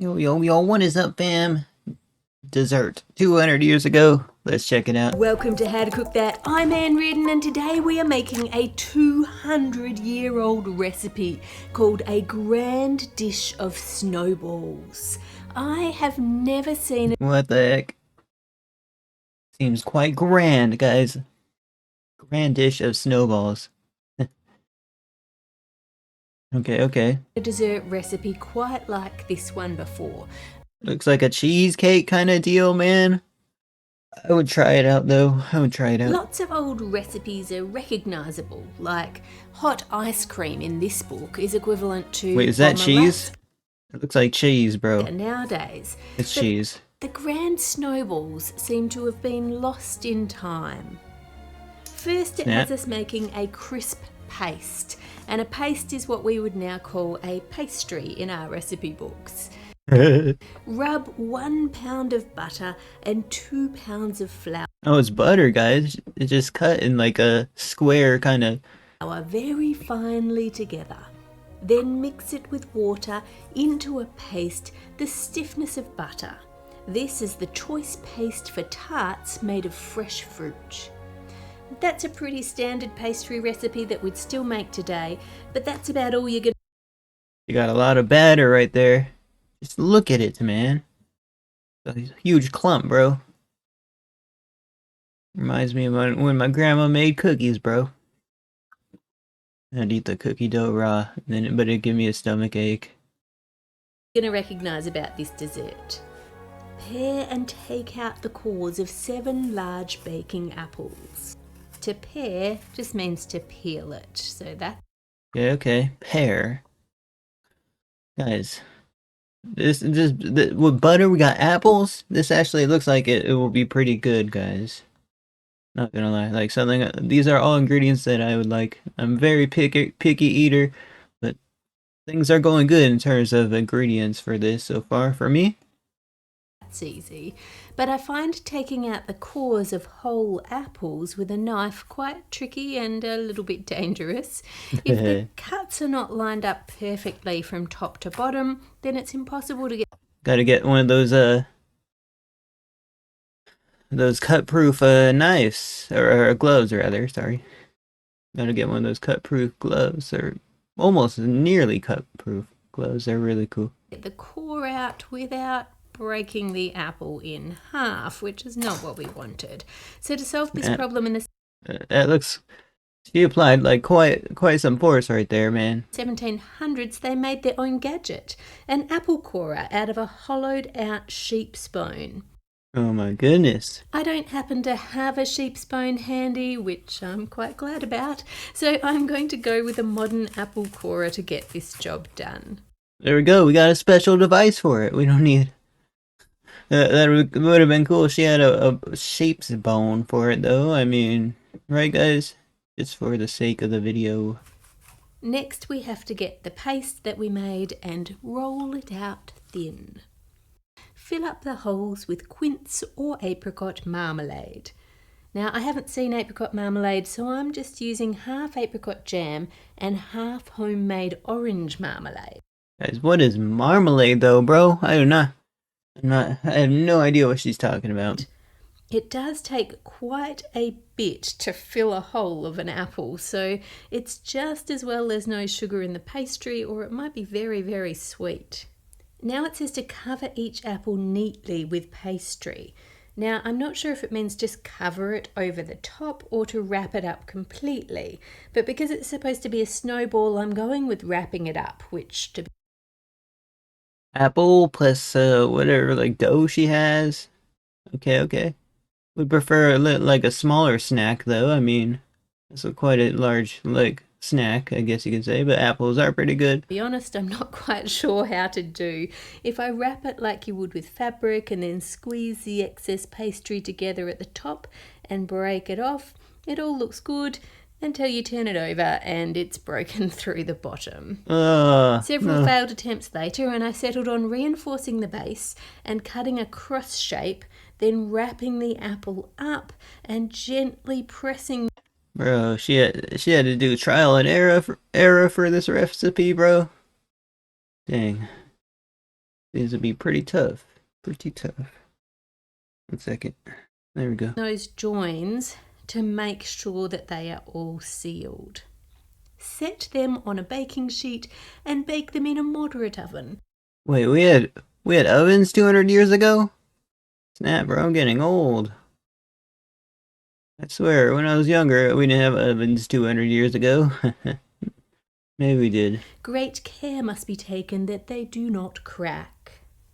Yo, yo, yo, what is up, fam? Dessert. 200 years ago. Let's check it out. Welcome to How to Cook That. I'm Anne Reardon and today we are making a 200-year-old recipe called a grand dish of snowballs. I have never seen What the heck? Seems quite grand, guys. Grand dish of snowballs. Okay. a dessert recipe quite like this one before. Looks like a cheesecake kind of deal, man. I would try it out, though. I would try it out. Lots of old recipes are recognisable, like hot ice cream in this book is equivalent to... Wait, is that cheese? It looks like cheese, bro. Nowadays. It's cheese. The grand snowballs seem to have been lost in time. First, it has us making a crisp paste, and a paste is what we would now call a pastry in our recipe books. Rub 1 pound of butter and 2 pounds of flour. Oh, it's butter, guys. It's just cut in like a square kind of... Very finely together. Then mix it with water into a paste the stiffness of butter. This is the choice paste for tarts made of fresh fruit. That's a pretty standard pastry recipe that we'd still make today, but that's about all you're gonna... You got a lot of batter right there. Just look at it, man. It's a huge clump, bro. Reminds me of when my grandma made cookies, bro. I'd eat the cookie dough raw, but it'd give me a stomach ache. You're gonna recognise about this dessert. Pare and take out the cores of 7 large baking apples. To pare just means to peel it, so that... Okay. Pear. Guys. With butter, we got apples. This actually looks like it will be pretty good, guys. Not gonna lie, like something. These are all ingredients that I would like. I'm very picky eater, but things are going good in terms of ingredients for this so far for me. That's easy, but I find taking out the cores of whole apples with a knife quite tricky and a little bit dangerous. If the cuts are not lined up perfectly from top to bottom, then it's impossible to get... Gotta get one of those cut-proof knives, or gloves rather, sorry. Gotta get one of those cut-proof gloves, or almost nearly cut-proof gloves. They're really cool. Get the core out without breaking the apple in half, which is not what we wanted. So to solve this problem in the that looks... She applied like quite some force right there, man. 1700s, they made their own gadget, an apple corer out of a hollowed out sheep's bone. Oh my goodness. I don't happen to have a sheep's bone handy, which I'm quite glad about, so I'm going to go with a modern apple corer to get this job done. There we go, we got a special device for it. We don't need... that would have been cool if she had a sheep's bone for it, though. I mean, right, guys? Just for the sake of the video. Next, we have to get the paste that we made and roll it out thin. Fill up the holes with quince or apricot marmalade. Now, I haven't seen apricot marmalade, so I'm just using half apricot jam and half homemade orange marmalade. Guys, what is marmalade, though, bro? I have no idea what she's talking about. It does take quite a bit to fill a hole of an apple, so it's just as well there's no sugar in the pastry, or it might be very, very sweet. Now it says to cover each apple neatly with pastry. Now, I'm not sure if it means just cover it over the top or to wrap it up completely, but because it's supposed to be a snowball, I'm going with wrapping it up, which to be... Apple plus whatever like dough she has. Okay. Would prefer like a smaller snack, though. I mean, it's quite a large like snack, I guess you could say, but apples are pretty good. To be honest, I'm not quite sure how to do. If I wrap it like you would with fabric and then squeeze the excess pastry together at the top and break it off, it all looks good until you turn it over and it's broken through the bottom. Several failed attempts later, and I settled on reinforcing the base and cutting a cross shape, then wrapping the apple up and gently pressing... Bro, she had to do trial and error for this recipe, bro. Dang. These would be pretty tough. Pretty tough. 1 second. There we go. Those joins to make sure that they are all sealed. Set them on a baking sheet and bake them in a moderate oven. Wait, we had ovens 200 years ago? Snap, bro, I'm getting old. I swear, when I was younger, we didn't have ovens 200 years ago. Maybe we did. Great care must be taken that they do not crack.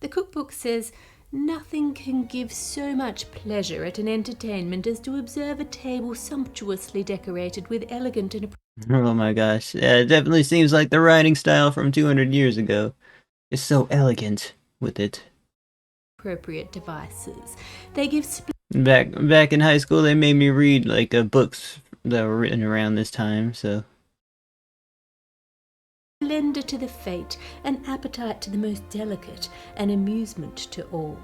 The cookbook says, nothing can give so much pleasure at an entertainment as to observe a table sumptuously decorated with elegant and Oh my gosh. Yeah, it definitely seems like the writing style from 200 years ago. It's so elegant with it. appropriate devices. They give Back in high school, they made me read like books that were written around this time, so. splendor to the fate, an appetite to the most delicate, and amusement to all.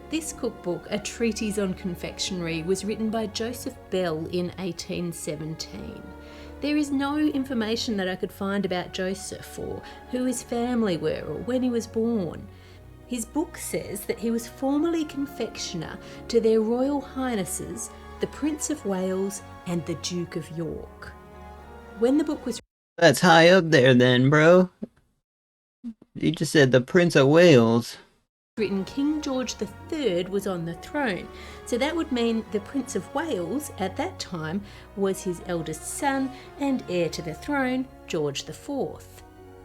This cookbook, A Treatise on Confectionery, was written by Joseph Bell in 1817. There is no information that I could find about Joseph or who his family were or when he was born. His book says that he was formerly confectioner to their Royal Highnesses, the Prince of Wales and the Duke of York. When the book was That's high up there then, bro. You just said the Prince of Wales. written, King George III was on the throne, so that would mean the Prince of Wales at that time was his eldest son and heir to the throne, George IV.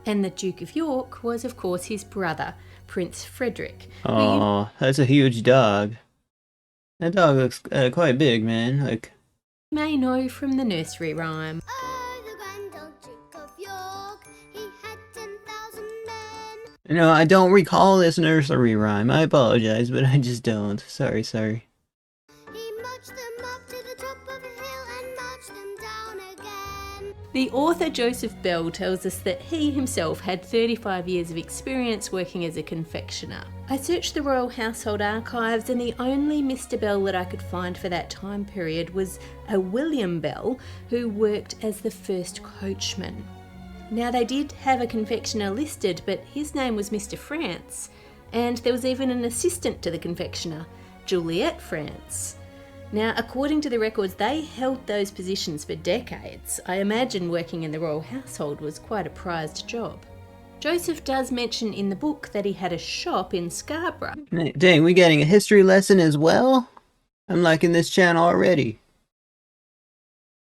And the Duke of York was of course his brother, Prince Frederick. Oh, that's a huge dog. That dog looks quite big, man. Like, You may know from the nursery rhyme. Oh, the grand old Duke of York, he had 10,000 men. you know, I don't recall this nursery rhyme. I apologize, but I just don't. Sorry. He marched them up to the top of a hill and marched them down again. The author Joseph Bell tells us that he himself had 35 years of experience working as a confectioner. I searched the Royal Household Archives and the only Mr. Bell that I could find for that time period was a William Bell who worked as the first coachman. Now they did have a confectioner listed, but his name was Mr. France, and there was even an assistant to the confectioner, Juliette France. Now, according to the records, they held those positions for decades. I imagine working in the royal household was quite a prized job. Joseph does mention in the book that he had a shop in Scarborough. Dang, we getting a history lesson as well? I'm liking this channel already.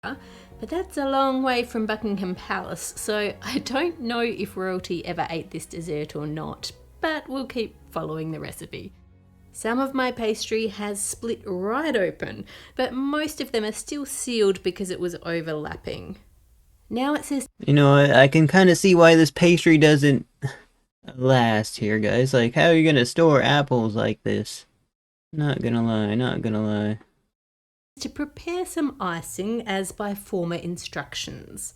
But that's a long way from Buckingham Palace, so I don't know if royalty ever ate this dessert or not, but we'll keep following the recipe. Some of my pastry has split right open, but most of them are still sealed because it was overlapping. Now it says, You know, I can kind of see why this pastry doesn't last here, guys. Like, how are you gonna store apples like this? Not gonna lie. to prepare some icing as by former instructions.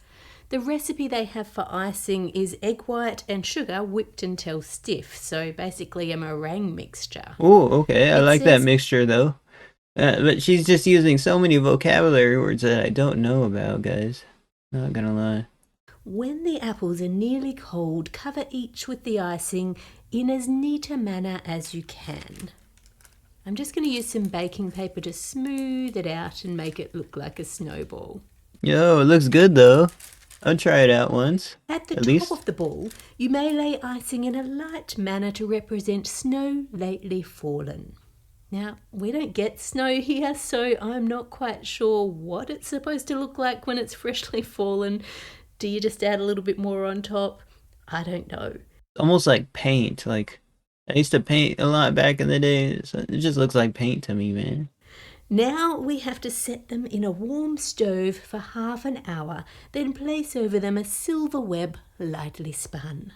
The recipe they have for icing is egg white and sugar whipped until stiff, so basically a meringue mixture. Oh, okay, I It like that says- mixture though. But she's just using so many vocabulary words that I don't know about, guys. Not gonna lie. When the apples are nearly cold, cover each with the icing in as neat a manner as you can. I'm just going to use some baking paper to smooth it out and make it look like a snowball. Yo, it looks good though. I'll try it out once. At the At top least. of the ball, you may lay icing in a light manner to represent snow lately fallen. Now, we don't get snow here, so I'm not quite sure what it's supposed to look like when it's freshly fallen. Do you just add a little bit more on top? I don't know. Almost like paint. Like, I used to paint a lot back in the day. So it just looks like paint to me, man. Now we have to set them in a warm stove for half an hour, then place over them a silver web lightly spun.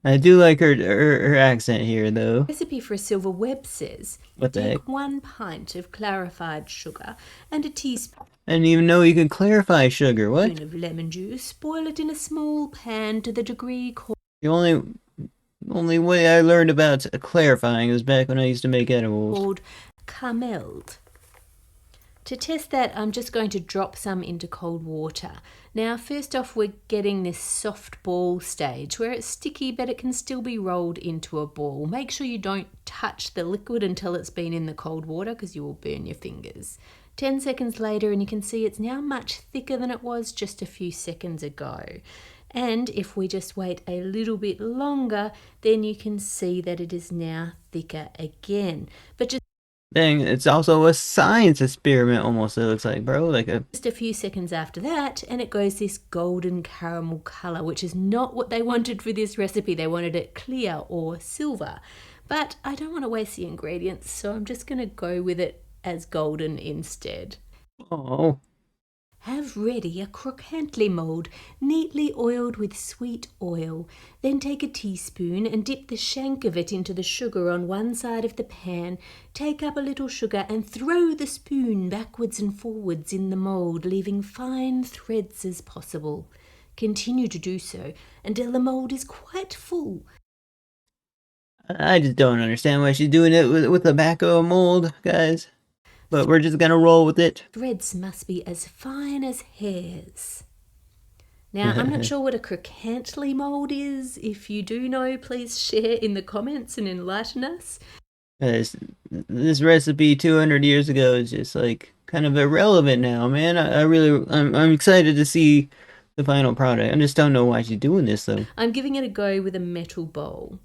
I do like her accent here though. Recipe for a silver web says, What the heck? take 1 pint of clarified sugar and a teaspoon I didn't even know you could clarify sugar. What? of lemon juice. Boil it in a small pan to the degree The only way I learned about clarifying was back when I used to make edibles. called caramelled. To test that, I'm just going to drop some into cold water. Now, first off, we're getting this soft ball stage where it's sticky, but it can still be rolled into a ball. Make sure you don't touch the liquid until it's been in the cold water because you will burn your fingers. 10 seconds later, and you can see it's now much thicker than it was just a few seconds ago. And if we just wait a little bit longer, then you can see that it is now thicker again. But Dang, it's also a science experiment almost, it looks like, bro. Like just a few seconds after that, and it goes this golden caramel colour, which is not what they wanted for this recipe. They wanted it clear or silver. But I don't want to waste the ingredients, so I'm just going to go with it as golden instead. oh. Have ready a croquantly mould, neatly oiled with sweet oil. Then take a teaspoon and dip the shank of it into the sugar on one side of the pan. Take up a little sugar and throw the spoon backwards and forwards in the mould, leaving fine threads as possible. Continue to do so until the mould is quite full. I just don't understand why she's doing it with the back of a mold, guys. But we're just gonna roll with it. Threads must be as fine as hairs. Now, I'm not sure what a croquantly mould is. If you do know, please share in the comments and enlighten us. Guys, this recipe 200 years ago is just like kind of irrelevant now, man. I'm excited to see the final product. I just don't know why she's doing this though. I'm giving it a go with a metal bowl.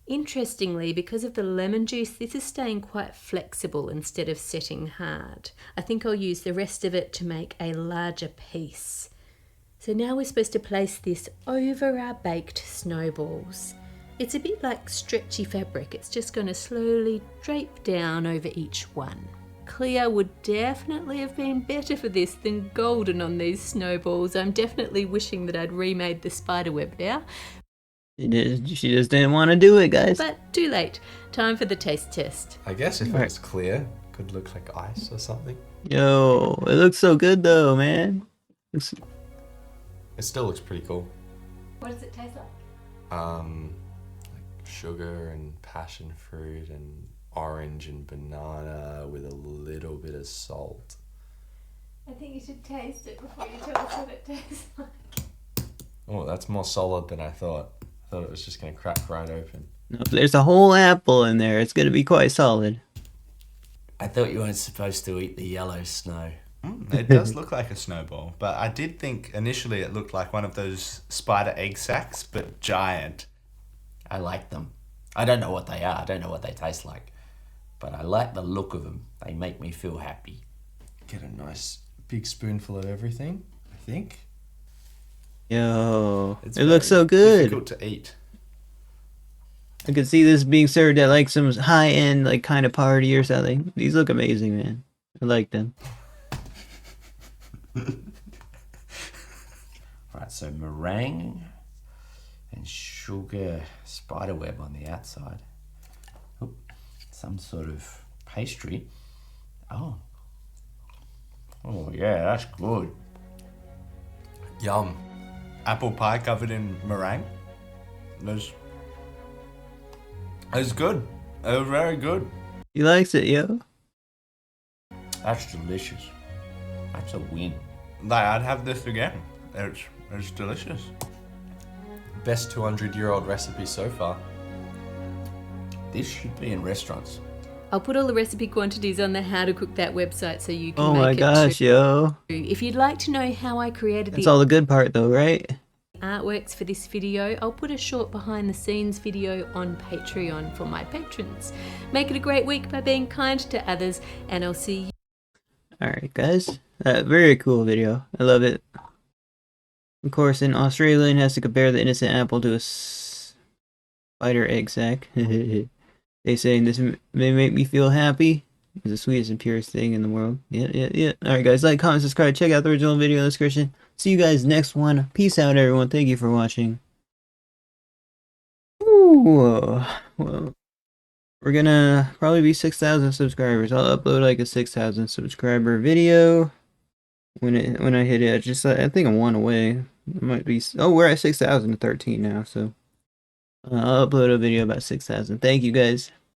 Interestingly, because of the lemon juice, this is staying quite flexible instead of setting hard. I think I'll use the rest of it to make a larger piece. So now we're supposed to place this over our baked snowballs. It's a bit like stretchy fabric. It's just going to slowly drape down over each one. Clear would definitely have been better for this than golden on these snowballs. I'm definitely wishing that I'd remade the spider web now. She just didn't want to do it, guys. But too late. Time for the taste test. I guess if it was clear, could look like ice or something. Yo, it looks so good though, man. It still looks pretty cool. What does it taste like? Like sugar and passion fruit and orange and banana with a little bit of salt. I think you should taste it before you tell us what it tastes like. Oh, that's more solid than I thought. I thought it was just going to crack right open. No, there's a whole apple in there. It's gonna be quite solid. I thought you weren't supposed to eat the yellow snow. It does look like a snowball, but I did think initially it looked like one of those spider egg sacs, but giant. I like them. I don't know what they are. I don't know what they taste like. But I like the look of them. They make me feel happy. Get a nice big spoonful of everything, I think. Yo, It's it looks very so good. difficult to eat. I could see this being served at like some high-end like kind of party or something. These look amazing, man. I like them. Right, so meringue and sugar spiderweb on the outside. Oop, some sort of pastry. Oh. Oh yeah, that's good. Yum. Apple pie covered in meringue. It's good. It was very good. He likes it, yo. That's delicious. That's a win. Like, I'd have this again. It's delicious. Best 200-year-old recipe so far. This should be in restaurants. I'll put all the recipe quantities on the How to Cook That website so you can Oh make my it gosh, too. yo. If you'd like to know how I created That's the all the good part though, right? artworks for this video, I'll put a short behind the scenes video on Patreon for my patrons. Make it a great week by being kind to others, and I'll see you. Alright, guys. Very cool video. I love it. Of course, an Australian has to compare the innocent apple to a spider egg sac. They saying this may make me feel happy. It's the sweetest and purest thing in the world. Yeah. Alright, guys. Like, comment, subscribe. Check out the original video in the description. See you guys next one. Peace out, everyone. Thank you for watching. Ooh. Well, we're gonna probably be 6,000 subscribers. I'll upload like a 6,000 subscriber video when I hit it. I think I'm one away. It might be. Oh, we're at 6,013 now. So I'll upload a video about 6,000. Thank you guys.